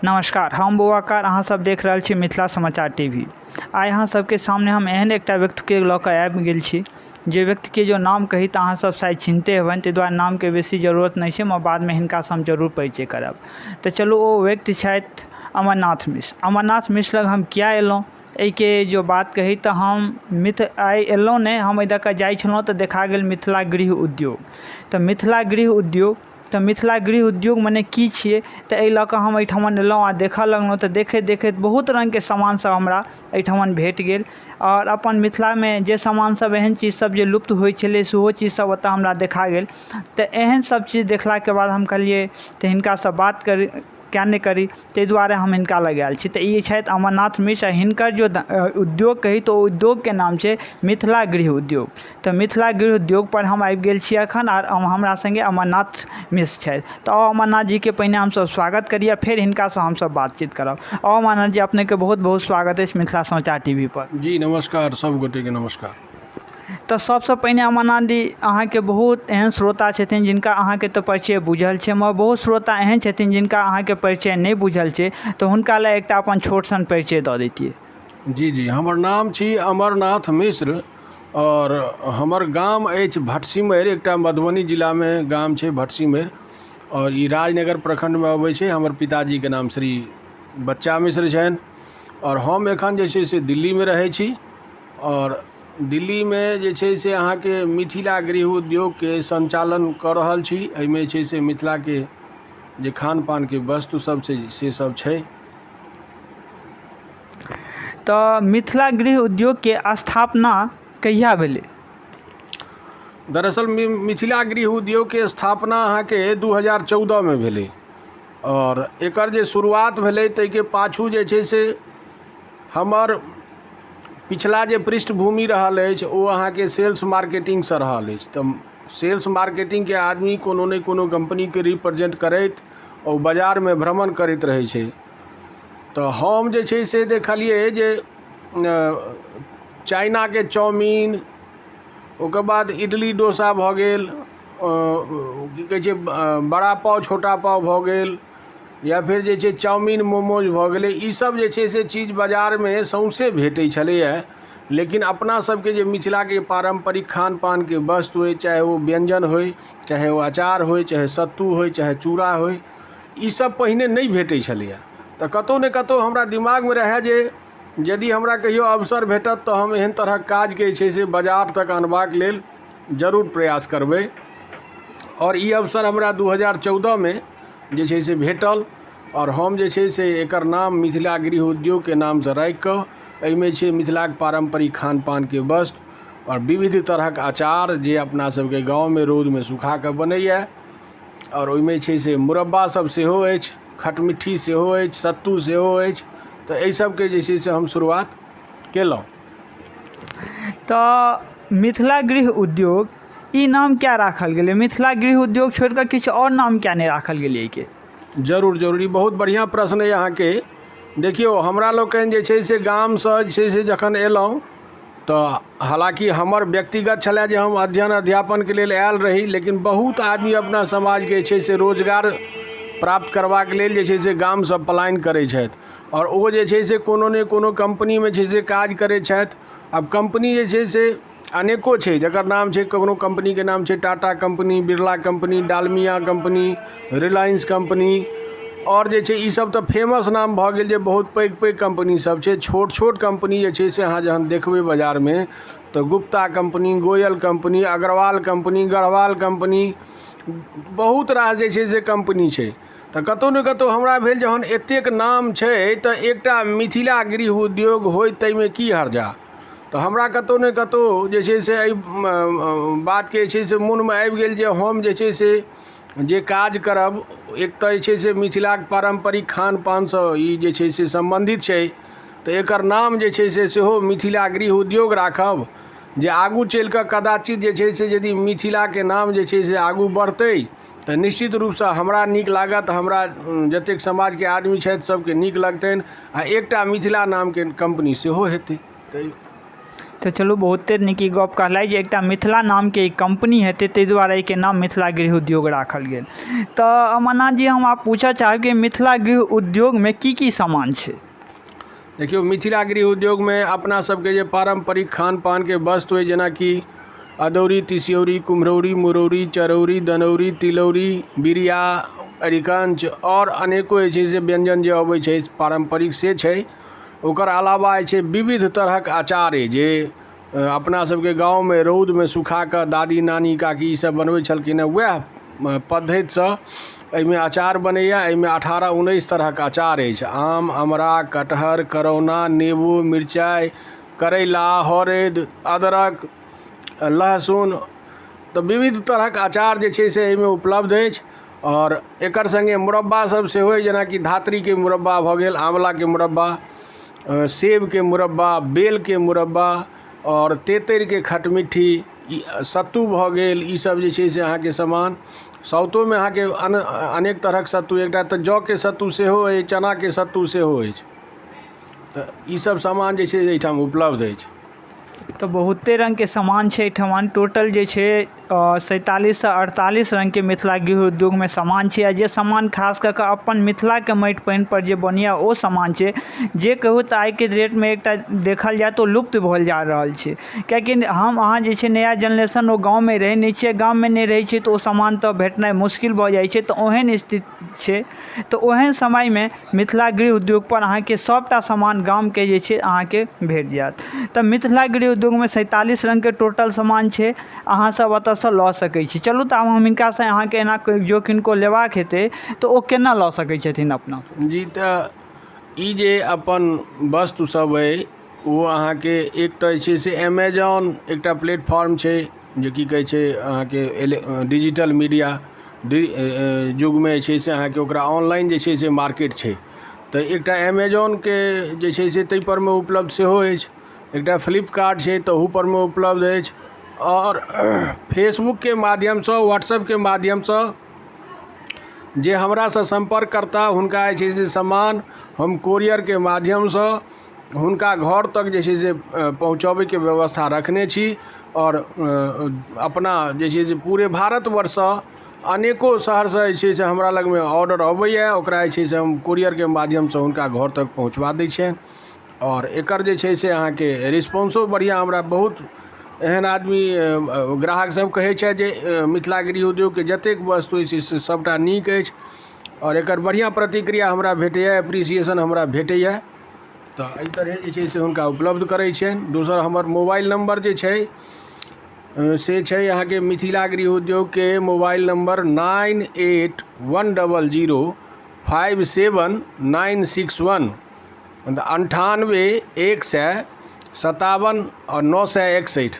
नमस्कार, हम बौआकार अहाँ सब देख रहल छी मिथिला समाचार टीवी। आइ अहाँ सबके सामने हम एहन एकटा व्यक्तिके लऽ कऽ आबि गेल छी जे व्यक्तिके जो नाम कही तऽ अहाँ सब शायद चिन्हते हेबनि, ताहि दुआरे नामके बेसी जरूरत नहि छै, मैं बादमे हिनकासँ हम जरूर परिचय करब। तऽ चलू, ओ व्यक्ति छथि अमरनाथ मिश्र। अमरनाथ मिश्र लग हम किया एलहुँ एहिके जो बात कही तऽ हम आइ एलहुँ नहि, हम एहि दऽ कऽ जाइ छलहुँ तऽ देखा गेल मिथिला गृह उद्योग। तऽ मिथिला गृह उद्योग मने की छियै, तऽ एहि लऽ कऽ हम एहिठमन एलहुँ आ देखऽ लगलहुँ तऽ देखैत देखैत बहुत रङ्गके सामानसब हमरा एहिठमन भेट गेल। और अपन मिथिलामे जे सामानसब एहन चीजसब जे लुप्त होइ छलै सेहो चीजसब ओतऽ हमरा देखा गेल। तऽ एहन सब चीज देखलाके बाद हम कहलिए तऽ हिनकासँ बात किया नहि करी, ताहि दुआरे हम हिनका लग आयल छी। तऽ ई छथि अमरनाथ मिश्र। हिनकर जो उद्योग कही तऽ उद्योगके नाम छै मिथिला गृह उद्योग। तऽ मिथिला गृह उद्योगपर हम आबि गेल छी एखन, और हमरा सङ्गे अमरनाथ मिश्र छथि। तऽ अमरनाथ जीके पहिने हमसब स्वागत करिए, फेर हिनकासँ हमसब बातचीत करब। अमरनाथ जी, अपनेके बहुत बहुत स्वागत अछि मिथिला समाचार टीवी पर। जी नमस्कार, सब गोटे के नमस्कार। तऽ सबसँ पहिने अमरनाथ जी, अहाँके बहुत एहन श्रोता छथिन जिनका अहाँके तऽ परिचय बुझल छै, मगर बहुत श्रोता एहन छथिन जिनका अहाँके परिचय नहि बुझल छै, तऽ हुनका लेल एकटा अपन छोट सन परिचय दऽ दैतियै। जी, हमर नाम छी अमरनाथ मिश्र और हमर गाम अछि भटसिमैर, एकटा मधुबनी जिलामे गाम छै भटसिमैर, और ई राजनगर प्रखंडमे अबै छै। हमर पिताजीके नाम श्री बच्चा मिश्र छनि, और हम एखन जे छै से दिल्लीमे रहै छी। और दिल्लीमे जे छै से अहाँके मिथिला गृह उद्योगके संचालन कऽ रहल छी। एहिमे छै से मिथिलाके जे खान पानके वस्तु सब छै से सब छै। तऽ मिथिला गृह उद्योगके स्थापना कहिया भेलै? दरअसल मिथिला गृह उद्योगके स्थापना अहाँके 2014 में भेलै, और एकर जे शुरुआत भेलै ताहिके पाछू जे छै से हमर पिछला जे पृष्ठभूमि रहल अछि ओ अहाँके सेल्स मार्केटिंगसँ रहल अछि। तऽ सेल्स मार्केटिंगके आदमी कोनो ने कोनो कंपनीके रिप्रेजेंट करैत और बाजारमे भ्रमण करैत रहै छै। तऽ हम जे छै से देखलिए जे चाइनाके चाउमीन, ओकर बाद इडली डोसा भऽ गेल, की कहै छै बड़ा पाव छोटा पाव भऽ गेल, या फिर जे छै चाउमीन मोमोज भऽ गेलै, ई सब जे छै से चीज बाजारमे सौंसे भेटै छलैए। लेकिन अपना सबके जे मिथिलाके पारंपरिक खान पानके वस्तु होइ, चाहे ओ व्यंजन होइ, चाहे ओ अचार होइ, चाहे सत्तू होइ, चाहे चूड़ा होइ, ई सब पहिने नहि भेटै छलैए। तऽ कतहु ने कतहु हमरा दिमागमे रहै जे यदि हमरा कहियो अवसर भेटत तऽ हम एहन तरहक काजके छै से बाजार तक अनबाक लेल जरूर प्रयास करबै। और ई अवसर हमरा 2014 जे छै से भेटल, और हम जे छै से एकर नाम मिथिला गृह उद्योगके नामसँ राखि कऽ एहिमे छै मिथिलाके पारंपरिक खान पानके वस्तु और विविध तरहक अचार जे अपना सबके गाँवमे रौदमे सुखा कऽ बनैए, और ओहिमे छै से मुरब्बा सब सेहो अछि, खटमिट्ठी सेहो अछि, सत्तू सेहो अछि। तऽ एहि सबके जे छै से हम शुरुआत केलहुँ। तऽ मिथिला गृह उद्योग ई नाम क्या राखल गेलै? मिथिला गृह उद्योग छोड़ि कऽ किछु आओर नाम क्या नहि राखल गेलै एहिके? जरूर, ई बहुत बढ़िआँ प्रश्न अइ अहाँके। देखियौ, हमरा लोकनि जे छै से गामसँ जे छै से जखन एलहुँ तऽ हालांकि हमर व्यक्तिगत छलै जे हम अध्ययन अध्यापनके लेल आयल रही, लेकिन बहुत आदमी अपना समाजके छै से रोजगार प्राप्त करबाक लेल जे छै से गामसँ पलायन करै छथि, और ओ जे छै से कोनो ने कोनो कंपनीमे छै से काज करै छथि। अब कंपनी जे छै से अनेको छै, जकर नाम छै, कोनो कंपनीके नाम छै Tata company, Birla company, Dalmia company, Reliance company, और जे छै ई सब तऽ फेमस नाम भऽ गेल जे बहुत पैघ पैघ कंपनी सब छै। छोट छोट कंपनी जे छै से अहाँ जहन देखबै बाजारमे तऽ Gupta company, Goyal company, Agarwal company, Garhwal company, बहुत रास जे छै से कंपनी छै। तऽ कतहु ने कतहु हमरा भेल जहन एतेक नाम छै तऽ एकटा मिथिला गृह उद्योग होय ताहिमे की हर्जा। तऽ हमरा कतहु ने कतहु जे छै से एहि बातके जे छै से मोनमे आबि गेल जे हम जे छै से जे काज करब, एक तऽ जे छै से मिथिलाके पारंपरिक खान पानसँ ई जे छै से सम्बन्धित छै, तऽ एकर नाम जे छै से सेहो मिथिला गृह उद्योग राखब, जे आगू चलि कऽ कदाचित जे छै से यदि मिथिलाके नाम जे छै से आगू बढ़तै तऽ निश्चित रूपसँ हमरा नीक लागत, हमरा जतेक समाजके आदमी छथि सबके नीक लगतनि, आ एकटा मिथिला नामके कंपनी सेहो हेतै। तो चलू बहुते नीक ई गप कहलाई जे एकटा मिथिला नाम के एक कंपनी हेतै ताहि दुआरे एहिके नाम मिथिला गृह उद्योग राखल गेल। तऽ अमरनाथ जी हम आप पूछऽ चाहब कि मिथिला गृह उद्योग में की सामान छै? देखियो मिथिला गृह उद्योग में अपना सबके जे पारंपरिक खान पान के वस्तु है, जेना कि अदौरी, तिसियौरी, कुम्हरौरी, मुरौरी, चरौरी, दनौरी, तिलौरी, बिरिया, अरिकंच और अनेको जे छै से व्यंजन जे अबै छै पारंपरिक से छै। ओकर अलावा जे छै विविध तरहक अचार है जे अपना सबके गाँव में रौद में सुखा कऽ दादी नानी काकी सब बनबै छलखिन हैं, वएह पद्धतिसँ एहिमे अचार बनैया। एहिमे 18-19 तरहक अचार अछि। आम, अमरा, कटहर, करौना, नेबो, मिरचाइ, करैला, हरैद, अदरक, लहसुन, तऽ विविध तरहक अचार जे छै से एहिमे उपलब्ध अछि। और एकर संगे मुरब्बा सब सेहो अछि, जेना कि धातरी के मुरब्बा भऽ गेल, आंवला के मुरब्बा, सेब के मुरब्बा, बेल के मुरब्बा और तेतरि के खटमिट्ठी, सत्तू भऽ गेल। ई सब जे छै से अहाँके सामान साउथो में अहाँके अनेक तरहक सत्तू, एकटा तऽ जौ के सत्तू सेहो अछि, चना के सत्तू सेहो अछि। तऽ ई सब सामान जे छै एहिठाम उपलब्ध अछि। तो बहुते रंग के सामान छै एहिठमन। टोटल जे छै 47 से 48 रंग के मिथिला गृह उद्योग में सामान छै। आ जे सामान खास कऽ कऽ अपन मिथिला के माटि पानि पर जे बनैया ओ सामान छै, जे कहू तऽ आइ के डेट में एकटा देखल जाए तो लुप्त भल जा रहल छै। कियाकि हम अहाँ जे छै नया जनरेशन ओ गाँव में रहै नहि छियै, गाम में नहि रहै छियै तऽ ओ सामान तऽ भेटनाइ मुश्किल भऽ जाइ छै। तऽ ओहन स्थिति छै, तऽ ओहन समय में मिथिला गृह उद्योग पर अहाँके सबटा सामान गाम के जे छै अहाँके भेट जायत। तऽ मिथिला गृह उद्योग में 47 रंग के टोटल सामान छै, अहाँ सब ओतऽ से लऽ सकै छी। चलू तऽ हम हिनका से अहाँके एना जो किनको लेबाक हेतै तऽ ओ केना लऽ सकै छथिन अपना से? जी, तऽ ई जे अपन वस्तु सब अइ वो अहाँके एक तऽ जे छै से अमेजॉन एकटा प्लेटफॉर्म छै, जे की कहै छै अहाँके डिजिटल मीडिया युग में जे छै से अहाँके ओकरा ऑनलाइन जे छै से मार्केट छै। तऽ एकटा अमेजॉन के जे छै से ताहि पर में उपलब्ध सेहो अछि। एकटा फ्लिपकार्ट छै तहू पर में उपलब्ध अछि। और फेसबुक के माध्यमसँ, व्हाट्सएप के माध्यमसँ जे हमरासँ सम्पर्क करता हुनका जे छै से सामान हम कोरियर के माध्यमसँ हुनका घर तक जे छै से पहुँचाबै के व्यवस्था रखने छी। और अपना जे छै से पूरे भारतवर्षसँ अनेको शहरसँ जे छै से हमरा लग में ऑर्डर अबैया, ओकरा जे छै से हम कोरियर के माध्यमसँ हुनका घर तक पहुँचवा दै छियनि। और एकर जे छै से अहाँके रिस्पॉन्सो बढ़िया, हमरा बहुत एहन आदमी ग्राहक सब कहै छै जे मिथिला गृह उद्योग के जतेक वस्तु अछि से सबटा नीक अछि। और एकर बढ़िया प्रतिक्रिया हमरा भेटैया, एप्रिसिएशन हमरा भेटैया। तऽ एहि तरह जे छै से हुनका उपलब्ध करै छियनि। दोसर हमर मोबाइल नंबर जे छै से छै अहाँके मिथिला गृह उद्योग के मोबाइल नंबर 9811057961, मतलब 98 157 और 961।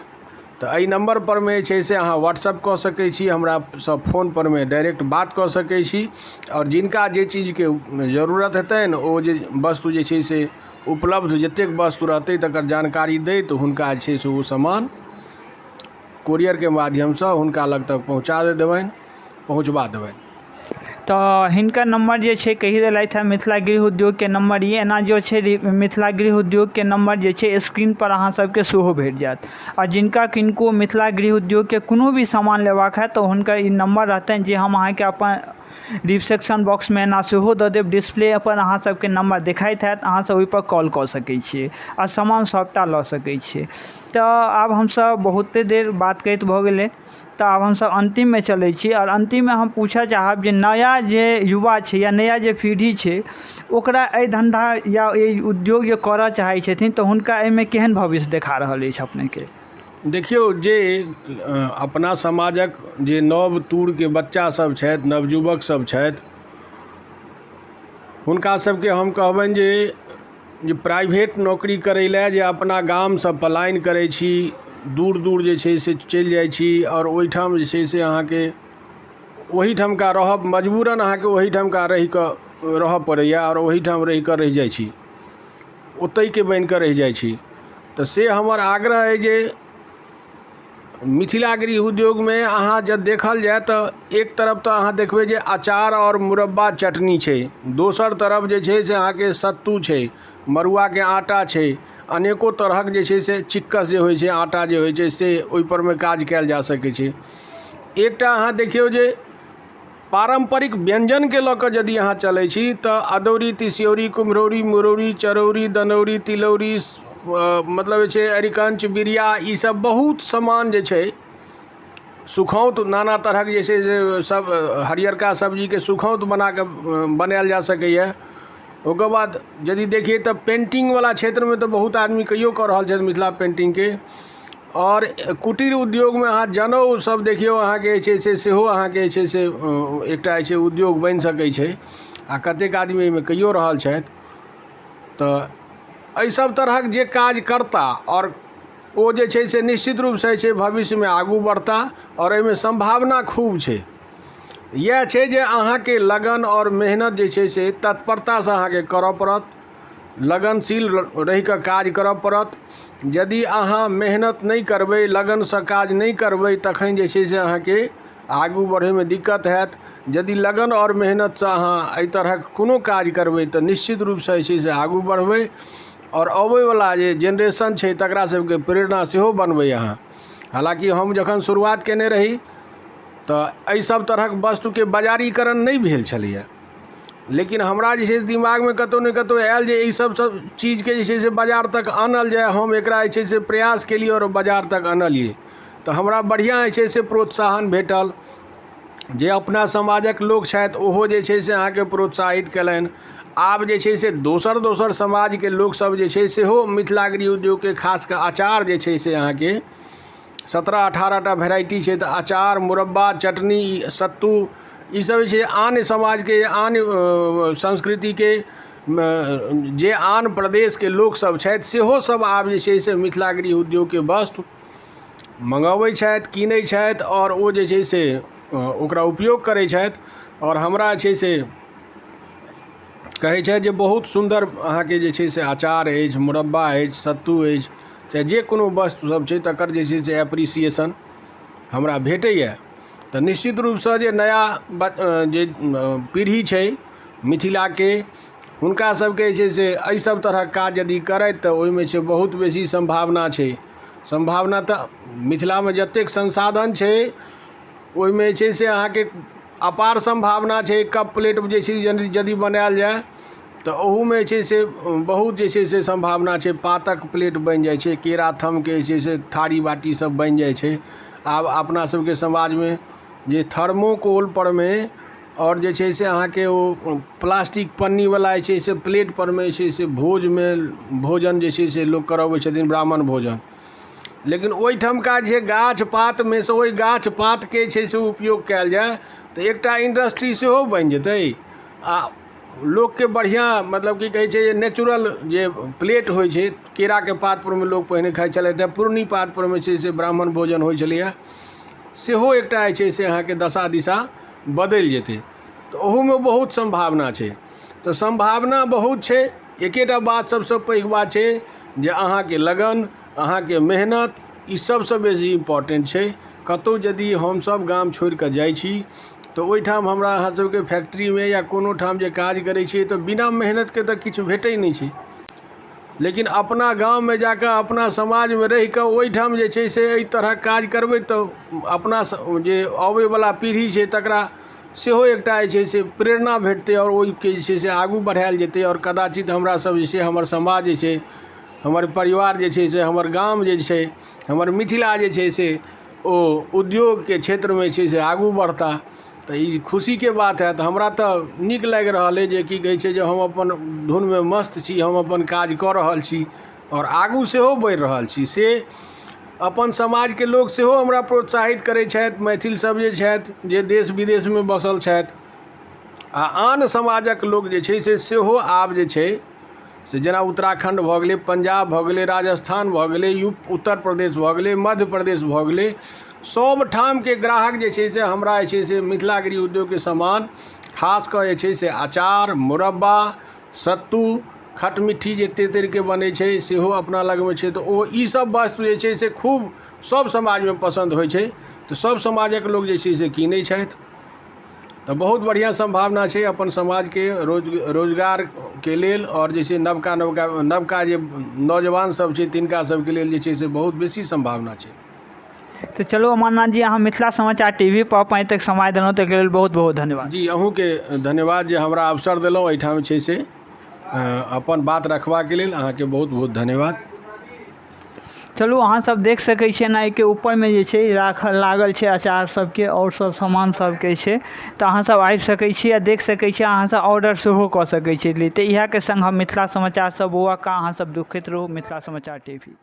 तऽ एहि नंबर पर में जे छै से अहाँ व्हाट्सअप कऽ सकै छी, हमरा सँ फोन पर में डायरेक्ट बात कऽ सकै छी। और जिनका जे चीज के जरूरत हेतनि ओ जे वस्तु जे छै से उपलब्ध जतेक वस्तु रहतै तकर जानकारी दै तऽ हुनका जे छै से ओ सामान कोरियर के माध्यमसँ हुनका लग तक पहुँचा पहुँचबा देबनि। तऽ हिनकर नंबर जे छै कहि देलथि है मिथिला गृह उद्योग के नंबर ये। एना जो छै मिथिला गृह उद्योग के नंबर जे छै स्क्रीन पर अहाँ सबके सेहो भेट जायत। और जिनका किनको मिथिला गृह उद्योग के कोनो भी सामान लेबाक है तो हुनकर ई नंबर रहतनि, जे हम अहाँके अपन डिस्क्रिप्शन बॉक्स में एना सेहो दऽ देब। डिस्प्ले पर अहाँ सबके नंबर देखाइत हैत, अहाँ सब ओहिपर कॉल कऽ सकै छियै आ सामान सबटा लऽ सकै छियै। तऽ आब हमसब बहुते देर बात करैत भऽ गेलै, तऽ आब हमसब अंतिम में चलै छी। और अंतिम में हम पूछऽ चाहब जे नया जे युवा छै या नया जे पीढ़ी छै ओकरा एहि धंधा या एहि उद्योग जे करऽ चाहै छथिन तऽ हुनका एहिमे केहन भविष्य देखा रहल अछि अपनेके? देखियौ, जे अपना समाजक जे नव तूर के बच्चा सब छथि, नवयुवक सब छथि, हुनका सबके हम कहबनि जे प्राइवेट नौकरी करै लए जे अपना गामसँ पलायन करै छी, दूर दूर जे छै से चलि जाइ छी और ओहिठाम जे छै से अहाँके ओहिठामका रहब मजबूरन अहाँके ओहिठामका रहि कऽ रहऽ पड़ैया और ओहिठाम रहि कऽ रहि जाइ छी, ओतैके बनि कऽ रहि जाइ छी। तऽ से हमर आग्रह अइ जे मिथिला गृह उद्योग में अहाँ जब देखल जाए तऽ एक तरफ तऽ अहाँ देखबै जे अचार और मुरब्बा चटनी छै, दोसर तरफ जे छै से अहाँके सत्तू छै, मड़ुआ के आटा छै, अनेको तरहक जे छै से चिक्कस जे होइ छै, आटा जे होइ छै से ओहिपर मे काज कयल जा सकै छै। एकटा अहाँ देखियौ जे पारंपरिक व्यंजन के लऽ कऽ यदि अहाँ चलै छी तऽ अदौरी, तिसियौरी, कुम्हरौरी, मुरौरी, चरौरी, दनौरी, तिलौरी, मतलब जे छै अरिकंच, बिरिया, ई सब बहुत सामान जे छै, सुखौंत नाना तरहक जे छै से सब हरियरका सब्जीके सुखौंत बना कऽ बनायल जा सकैए। ओकर बाद यदि देखिए तऽ पेंटिंगवला क्षेत्रमे तऽ बहुत आदमी कहियो कऽ रहल छथि मिथिला पेंटिंगके। और कुटीर उद्योगमे अहाँ जनेऊ सब देखियौ, अहाँके जे छै से सेहो अहाँके जे छै से एकटा जे छै उद्योग बनि सकै छै, आ कतेक आदमी एहिमे कइयो रहल छथि। तऽ एहि सब तरहक जे काज करता और ओ जे छै से निश्चित रूपसँ छै भविष्यमे आगू बढ़ता, और एहिमे संभावना खूब छै। इएह छै जे अहाँके लगन और मेहनत जे छै से तत्परतासँ अहाँके करऽ पड़त, लगनशील रहि कऽ काज करऽ पड़त। यदि अहाँ मेहनत नहीं करबै, लगनसँ काज नहीं करबै, तखन जे छै से अहाँके आगू बढ़ैमे दिक्कत हैत। यदि लगन और मेहनतसँ अहाँ एहि तरहक कोनो काज करबै तऽ निश्चित रूपसँ जे छै से आगू बढ़बै, और अबैवला जे जेनरेशन छै तकरा सबके प्रेरणा सेहो बनबै अहाँ। हालांकि हम जखन शुरुआत केने रही तऽ एहि सब तरहक वस्तुके बाजारीकरण नहीं भेल छलैए, लेकिन हमरा जे छै दिमागमे कतहु ने कतहु आयल जे ई सब चीजके जे छै से बाजार तक आनल जाय। हम एकरा जे छै से प्रयास केलिए और बाजार तक आनलिए, तऽ हमरा बढ़िआँ जे छै से प्रोत्साहन भेटल। जे अपना समाजक लोक छथि ओहो जे छै से अहाँके प्रोत्साहित कयलनि। आब जे छै से दोसर दोसर समाजके लोकसब जे छै सेहो मिथिलागिरी उद्योगके खास कऽ अचार जे छै से अहाँके 17-18टा वेराइटी छै, तऽ अचार, मुरब्बा, चटनी, सत्तू, ई सब जे छै आन समाजके, आन संस्कृतिके, जे आन प्रदेशके लोकसब छथि सेहो सब आब जे छै से मिथिलागिरी उद्योगके वस्तु मंगबै छथि, कीनै छथि, और ओ जे छै से ओकरा उपयोग करै छथि। और हमरा जे छै से कहै छथि जे बहुत सुन्दर अहाँके जे छै से अचार अछि, मुरब्बा अछि, सत्तू अछि, चाहे जे कोनो वस्तु सब छै तकर जे छै से एप्रिसिएशन हमरा भेटैए। तऽ निश्चित रूपसँ जे नया जे पीढ़ी छै मिथिलाके, हुनका सबके जे छै से एहि सब तरहक काज यदि करथि तऽ ओहिमे छै बहुत बेसी संभावना छै। संभावना तऽ मिथिलामे जतेक संसाधन छै ओहिमे छै से अहाँके अपार संभावना छै। कप प्लेट जे छै यदि बनायल जाय तऽ ओहूमे छै से बहुत जे छै से संभावना छै। पातक प्लेट बनि जाइ छै, केरा थमके जे छै से थारी बाटी सब बनि जाइ छै। आब अपना सबके समाजमे जे थर्मोकोल परमे और जे छै से अहाँके ओ प्लास्टिक पन्नीवला जे छै से प्लेट परमे जे छै से भोजन जे छै से लोक करबै छथिन, ब्राह्मण भोजन। लेकिन ओहिठमका जे गाछ पातमे से ओहि गाछ पातके छै से उपयोग कयल जाय तऽ एकटा इंडस्ट्री सेहो बनि जेतै, आ लोकके बढ़िआँ मतलब की कहै छै जे नेचुरल जे प्लेट होइ छै, केराके पात परमे लोक पहिने खाइ छलथि, पूर्णी पात परमे छै से ब्राह्मण भोजन होइ छलैए, सेहो एकटा जे छै से अहाँके दशा दिशा बदलि जेतै। तऽ ओहूमे बहुत संभावना छै। तऽ संभावना बहुत छै। एकेटा बात सबसँ पैघ बात छै जे अहाँके लगन, अहाँके मेहनत, ई सबसँ बेसी इम्पोर्टेंट छै। कतहु यदि हमसब गाम छोड़ि कऽ जाइ छी तऽ ओहिठाम हमरा अहाँ सबके फैक्ट्रीमे या कोनो ठाम जे काज करै छियै तऽ बिना मेहनतके तऽ किछु भेटै नहि छै। लेकिन अपना गाँवमे जाकऽ अपना समाजमे रहि कऽ ओहिठाम जे छै से एहि तरहक काज करबै तऽ अपना जे अबैवला पीढ़ी छै तकरा सेहो एकटा जे छै से प्रेरणा भेटतै, और ओहिके जे छै से आगू बढ़ायल जेतै। और कदाचित हमरा सब जे छै, हमर समाज जे छै, हमर परिवार जे छै से, हमर गाम जे छै, हमर मिथिला जे छै से ओ उद्योगके क्षेत्रमे छै से आगू बढ़ता। तऽ ई खुशीके बात है। तऽ हमरा तऽ नीक लागि रहल अइ जे की कहै छै जे हम अपन धुनमे मस्त छी, हम अपन काज कऽ रहल छी और आगू सेहो बढ़ि रहल छी। से अपन समाजके लोक सेहो हमरा प्रोत्साहित करै छथि। मैथिल सब जे छथि, जे देश विदेशमे बसल छथि, आ आन समाजक लोक जे छै से सेहो आब जे छै से जेना उत्तराखंड भऽ गेलै, पंजाब भऽ गेलै, राजस्थान भऽ गेलै, उत्तर प्रदेश भऽ गेलै, मध्य प्रदेश भऽ गेलै, सब ठामके ग्राहक जे छै से हमरा जे छै से मिथिलागिरी उद्योगके सामान, खास कऽ जे छै से अचार, मुरब्बा, सत्तू, खटमिट्ठी जे तेतरिके बनै छै सेहो अपना लगमे छै। तऽ ओ ई सब वस्तु जे छै से खूब सब समाजमे पसंद होइ छै, तऽ सब समाजक लोक जे छै से कीनै छथि। तऽ बहुत बढ़िआँ संभावना छै अपन समाजके रोजगार के लेल और जे छै नवका जे नौजवान सब छै तिनका सबके लेल जे छै से बहुत बेसी संभावना छै। तो चलो अमरनाथ जी, अहाँ मिथिला समाचार टीवी पर अपन तक समय देलहुँ ताहिके लेल बहुत बहुत धन्यवाद। जी अहूँके धन्यवाद जे हमरा अवसर देलहुँ एहिठाम छै से अपन बात रखबाके लेल अहाँके बहुत बहुत धन्यवाद। चलू अहाँ सब देख सकै छियै ना, एहिके ऊपरमे जे छै राखल लागल छै अचार सबके और सब सामान सबके छै, तऽ अहाँ सब आबि सकै छी आ देख सकै छी, अहाँ सब ऑर्डर सेहो कऽ सकै छी। तऽ इएहके संग हम मिथिला समाचार सब बौआ का अहाँ सब दुखैत रहू। मिथिला समाचार टीवी।